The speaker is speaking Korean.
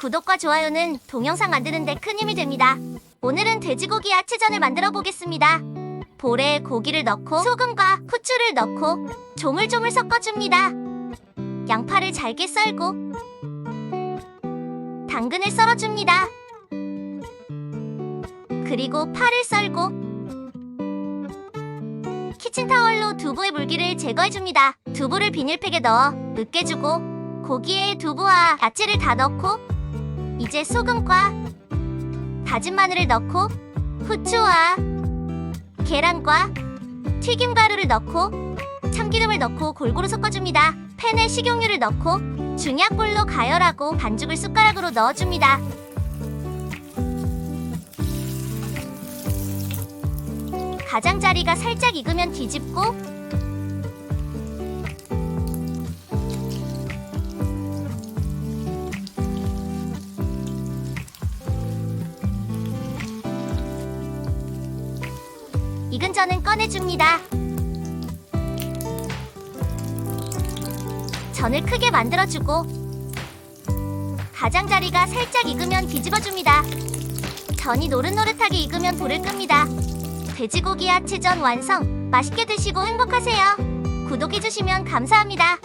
구독과 좋아요는 동영상 만드는 데 큰 힘이 됩니다. 오늘은 돼지고기 야채전을 만들어 보겠습니다. 볼에 고기를 넣고 소금과 후추를 넣고 조물조물 섞어줍니다. 양파를 잘게 썰고 당근을 썰어줍니다. 그리고 파를 썰고 키친타월로 두부의 물기를 제거해줍니다. 두부를 비닐팩에 넣어 으깨주고 고기에 두부와 야채를 다 넣고 이제 소금과 다진 마늘을 넣고 후추와 계란과 튀김가루를 넣고 참기름을 넣고 골고루 섞어줍니다. 팬에 식용유를 넣고 중약불로 가열하고 반죽을 숟가락으로 넣어줍니다. 가장자리가 살짝 익으면 뒤집고 익은 전은 꺼내줍니다. 전을 크게 만들어주고 가장자리가 살짝 익으면 뒤집어줍니다. 전이 노릇노릇하게 익으면 불을 끕니다. 돼지고기 야채전 완성! 맛있게 드시고 행복하세요. 구독해주시면 감사합니다.